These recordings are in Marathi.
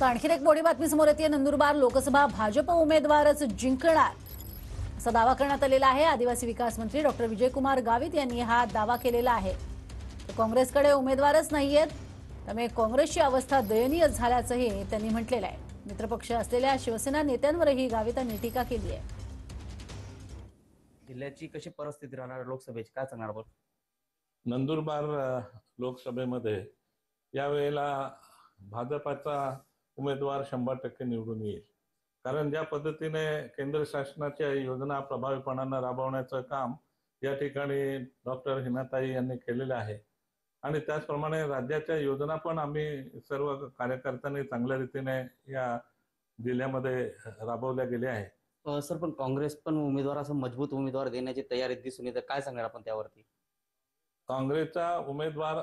तर आणखीन एक मोठी बातमी समोर येते। नंदुरबार लोकसभा भाजप उमेदवारच जिंकणार असा दावा करण्यात आलेला आहे। आदिवासी विकास मंत्री डॉक्टर विजयकुमार गावित यांनी हा दावा केलेला आहे। तर काँग्रेसकडे उमेदवारच नाहीयेत, त्यामुळे काँग्रेसची अवस्था दयनीय झाल्याचंही त्यांनी म्हटलेलं आहे। मित्रपक्ष असलेल्या शिवसेना नेत्यांवरही गावितांनी टीका केली आहे। जिल्ह्याची कशी परिस्थिती राहणार लोकसभेची काय सांगणार आपण? नंदुरबार लोकसभेमध्ये यावेळेला भाजपाचा उमेदवार 100% निवडून येईल। कारण ज्या पद्धतीने केंद्र शासनाच्या योजना प्रभावीपणाने राबवण्याचं काम या ठिकाणी डॉक्टर हिनाताई यांनी केलेलं आहे आणि त्याचप्रमाणे राज्याच्या योजना पण आम्ही सर्व कार्यकर्त्यांनी चांगल्या रीतीने या जिल्ह्यामध्ये राबवल्या गेल्या आहे। सर, पण काँग्रेस पण उमेदवार असं मजबूत उमेदवार देण्याची तयारी दिसून येते, काय सांगणार आपण त्यावरती? काँग्रेसचा उमेदवार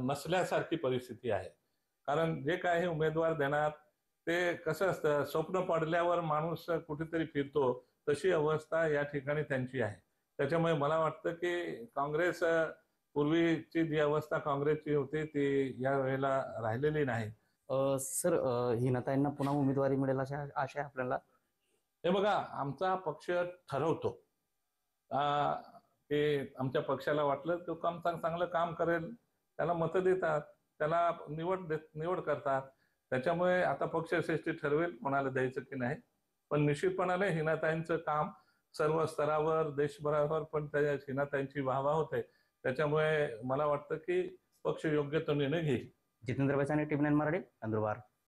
नसल्यासारखी परिस्थिती आहे। कारण जे काही उमेदवार देणार ते कसं असतं, स्वप्न पडल्यावर माणूस कुठेतरी फिरतो, तशी अवस्था या ठिकाणी त्यांची आहे। त्याच्यामुळे मला वाटतं की काँग्रेस पूर्वीची जी अवस्था काँग्रेसची होती ती या वेळेला राहिलेली नाही। सर, हिनाताईंना पुन्हा उमेदवारी मिळेल अशा आशा आहे आपल्याला? हे बघा, आमचा पक्ष ठरवतो की आमच्या पक्षाला वाटलं तो चांगलं काम करेल, त्याला मतं देतात, त्याला निवड करतात। त्याच्यामुळे आता पक्षश्रेष्ठी ठरवेल कोणाला द्यायचं की नाही। पण निश्चितपणाने हिनाताईंचं काम सर्व स्तरावर देशभरावर पण त्या हिनाताईंची वाहवा होते। त्याच्यामुळे मला वाटतं की पक्ष योग्य तो निर्णय घेईल। जितेंद्र बैसानी, टीव्ही 9 मराठी, नंदुरबार।